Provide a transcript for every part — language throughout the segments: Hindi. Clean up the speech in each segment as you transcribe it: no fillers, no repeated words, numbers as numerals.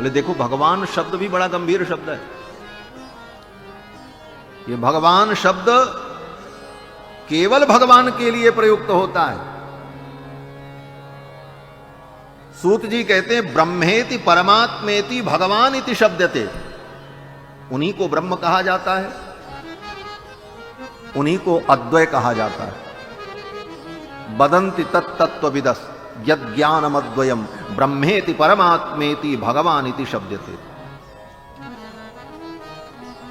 बोले देखो भगवान शब्द भी बड़ा गंभीर शब्द है। ये भगवान शब्द केवल भगवान के लिए प्रयुक्त होता है। सूत जी कहते हैं ब्रह्मेति परमात्मेति भगवान इति शब्दते, उन्हीं को ब्रह्म कहा जाता है, उन्हीं को अद्वय कहा जाता है। बदंति तत्तत्वविदस् यद ज्ञानमद्वयम् ब्रह्मेति परमात्मेति भगवान इति शब्दते।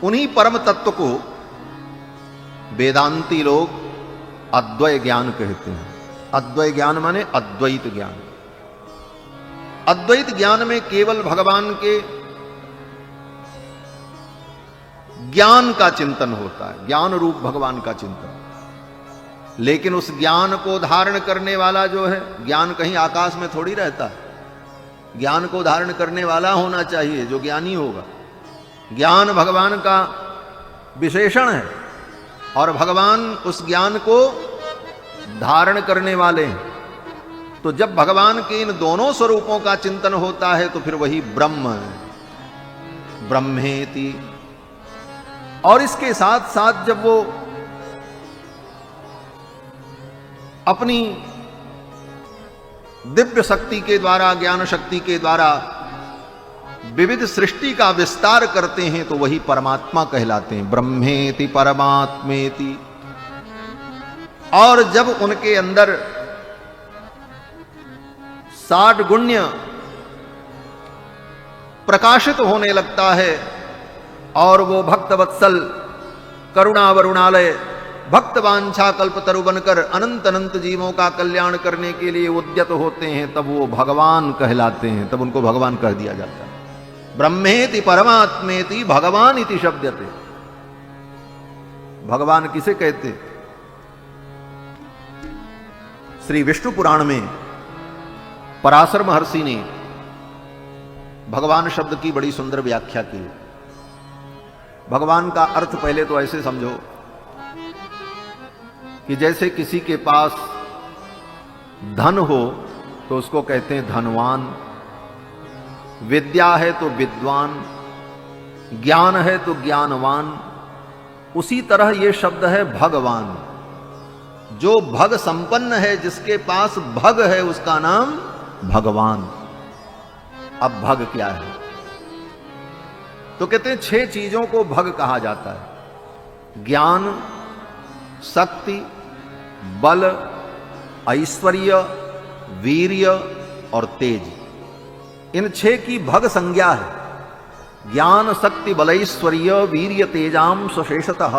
उन्हीं परम तत्व को वेदांती लोग अद्वय ज्ञान कहते हैं। अद्वय ज्ञान माने अद्वैत ज्ञान। अद्वैत ज्ञान में केवल भगवान के ज्ञान का चिंतन होता है, ज्ञान रूप भगवान का चिंतन। लेकिन उस ज्ञान को धारण करने वाला जो है, ज्ञान कहीं आकाश में थोड़ी रहता है। ज्ञान को धारण करने वाला होना चाहिए जो ज्ञानी होगा। ज्ञान भगवान का विशेषण है और भगवान उस ज्ञान को धारण करने वाले हैं। तो जब भगवान के इन दोनों स्वरूपों का चिंतन होता है तो फिर वही ब्रह्म है, ब्रह्मेति। और इसके साथ साथ जब वो अपनी दिव्य शक्ति के द्वारा, ज्ञान शक्ति के द्वारा विविध सृष्टि का विस्तार करते हैं तो वही परमात्मा कहलाते हैं, ब्रह्मेति परमात्मेति। और जब उनके अंदर 60 गुण्य प्रकाशित होने लगता है और वो भक्तवत्सल, करुणा वरुणालय, भक्त वांछा कल्पतरु बनकर अनंत अनंत जीवों का कल्याण करने के लिए उद्यत होते हैं, तब वो भगवान कहलाते हैं, तब उनको भगवान कह दिया जाता है। ब्रह्मेति परमात्मेति भगवान इति शब्दते। भगवान किसे कहते? श्री विष्णु पुराण में पराशर महर्षि ने भगवान शब्द की बड़ी सुंदर व्याख्या की। भगवान का अर्थ पहले तो ऐसे समझो कि जैसे किसी के पास धन हो तो उसको कहते हैं धनवान, विद्या है तो विद्वान, ज्ञान है तो ज्ञानवान। उसी तरह ये शब्द है भगवान। जो भग संपन्न है, जिसके पास भग है, उसका नाम भगवान। अब भग क्या है? तो कहते हैं 6 चीजों को भग कहा जाता है। ज्ञान, शक्ति, बल, ऐश्वर्य, वीर्य और तेज। इन 6 की भग संज्ञा है। ज्ञान, शक्ति, बल, ऐश्वर्य, वीर्य, तेजाम स्वशेषतः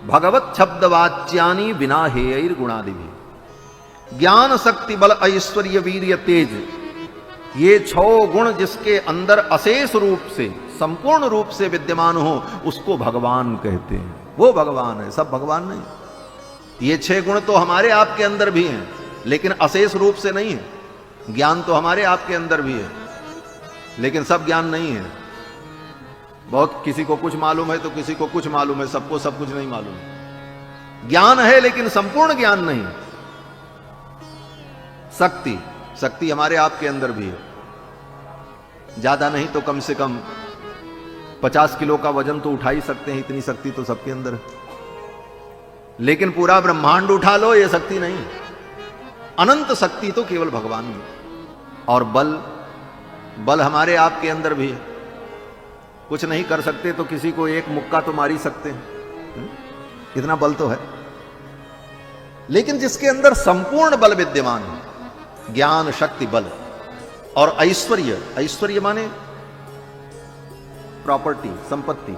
भगवत शब्दवाच्यानि विना हेयर गुणादिभि। ज्ञान, शक्ति, बल, ऐश्वर्य, वीर्य, तेज, ये 6 गुण जिसके अंदर अशेष रूप से, संपूर्ण रूप से विद्यमान हो, उसको भगवान कहते हैं। वो भगवान है, सब भगवान नहीं। ये 6 गुण तो हमारे आपके अंदर भी हैं, लेकिन अशेष रूप से नहीं है। ज्ञान तो हमारे आपके अंदर भी है, लेकिन सब ज्ञान नहीं है। बहुत किसी को कुछ मालूम है तो किसी को कुछ मालूम है, सबको सब कुछ नहीं मालूम। ज्ञान है लेकिन संपूर्ण ज्ञान नहीं। शक्ति, शक्ति हमारे आपके अंदर भी है। ज्यादा नहीं तो कम से कम 50 किलो का वजन तो उठा ही सकते हैं, इतनी शक्ति तो सबके अंदर है। लेकिन पूरा ब्रह्मांड उठा लो, ये शक्ति नहीं। अनंत शक्ति तो केवल भगवान में। और बल, बल हमारे आपके अंदर भी है। कुछ नहीं कर सकते तो किसी को एक मुक्का तो मार ही सकते हैं, इतना बल तो है। लेकिन जिसके अंदर संपूर्ण बल विद्यमान है, ज्ञान, शक्ति, बल और ऐश्वर्य, ऐश्वर्य माने प्रॉपर्टी, संपत्ति,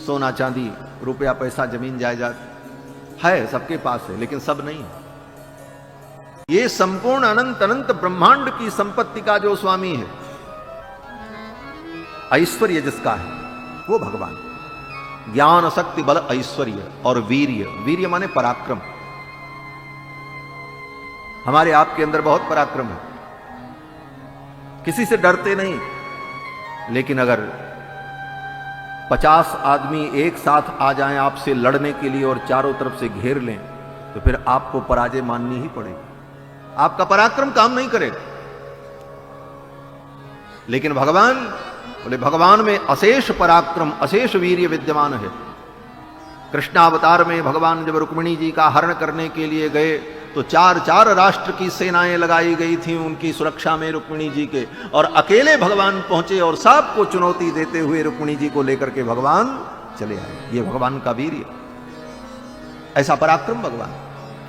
सोना चांदी, रुपया पैसा, जमीन जायदाद है, सबके पास है, लेकिन सब नहीं है। ये संपूर्ण अनंत अनंत ब्रह्मांड की संपत्ति का जो स्वामी है, ऐश्वर्य जिसका है, वो भगवान। ज्ञान, शक्ति, बल, ऐश्वर्य और वीर्य, वीर्य माने पराक्रम। हमारे आपके अंदर बहुत पराक्रम है, किसी से डरते नहीं। लेकिन अगर 50 आदमी एक साथ आ जाएं आपसे लड़ने के लिए और चारों तरफ से घेर लें, तो फिर आपको पराजय माननी ही पड़ेगी। आपका पराक्रम काम नहीं करेगा। लेकिन भगवान बोले भगवान में अशेष पराक्रम, अशेष वीर्य विद्यमान है। कृष्णावतार में भगवान जब रुक्मिणी जी का हरण करने के लिए गए तो 4 राष्ट्र की सेनाएं लगाई गई थी उनकी सुरक्षा में रुक्मिणी जी के, और अकेले भगवान पहुंचे और सबको चुनौती देते हुए रुक्मिणी जी को लेकर के भगवान चले आए। ये भगवान का वीर्य, ऐसा पराक्रम भगवान।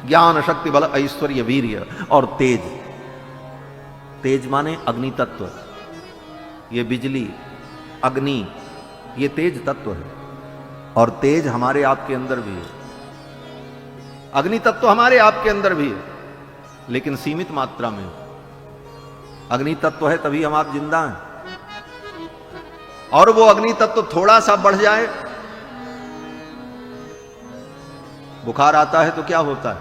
ज्ञान शक्ति बल ऐश्वर्य वीर्य और तेज। तेज माने अग्नि तत्व, ये बिजली अग्नि ये तेज तत्व है, और तेज हमारे आपके अंदर भी है। अग्नि तत्व हमारे आपके अंदर भी है, लेकिन सीमित मात्रा में। अग्नि तत्व है तभी हम आप जिंदा हैं, और वो अग्नि तत्व थोड़ा सा बढ़ जाए, बुखार आता है तो क्या होता है,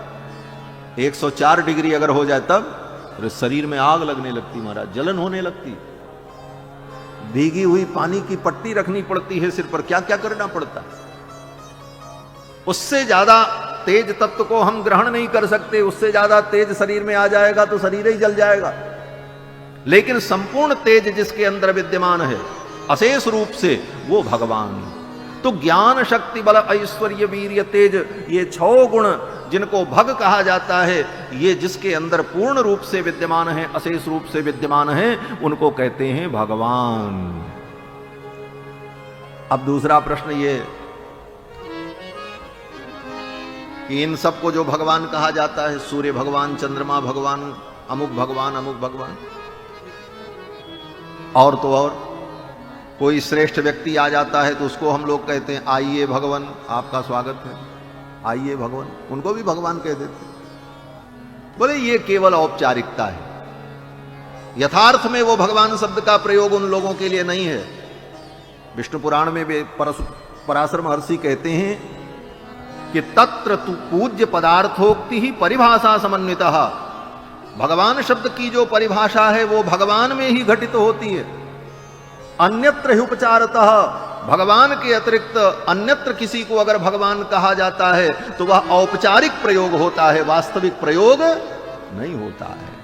104 डिग्री अगर हो जाए तब शरीर में आग लगने लगती, महाराज जलन होने लगती, भीगी हुई पानी की पट्टी रखनी पड़ती है सिर पर, क्या क्या करना पड़ता है। उससे ज्यादा तेज तत्व को हम ग्रहण नहीं कर सकते, उससे ज्यादा तेज शरीर में आ जाएगा तो शरीर ही जल जाएगा। लेकिन संपूर्ण तेज जिसके अंदर विद्यमान है अशेष रूप से, वो भगवान। तो ज्ञान शक्ति बल ऐश्वर्य वीर्य तेज, ये 6 गुण जिनको भग कहा जाता है, ये जिसके अंदर पूर्ण रूप से विद्यमान है, अशेष रूप से विद्यमान है, उनको कहते हैं भगवान। अब दूसरा प्रश्न ये कि इन सबको जो भगवान कहा जाता है, सूर्य भगवान, चंद्रमा भगवान, अमुक भगवान, अमुक भगवान, और तो और कोई श्रेष्ठ व्यक्ति आ जाता है तो उसको हम लोग कहते हैं आइए भगवान, आपका स्वागत है, आइए भगवान, उनको भी भगवान कह देते। बोले ये केवल औपचारिकता है, यथार्थ में वो भगवान शब्द का प्रयोग उन लोगों के लिए नहीं है। विष्णु पुराण में भी पराशर महर्षि कहते हैं कि तत्र तु पूज्य पदार्थोक्ति ही परिभाषा समन्वितः। भगवान शब्द की जो परिभाषा है वो भगवान में ही घटित होती है, अन्यत्र ही उपचारतः। भगवान के अतिरिक्त अन्यत्र किसी को अगर भगवान कहा जाता है तो वह औपचारिक प्रयोग होता है, वास्तविक प्रयोग नहीं होता है।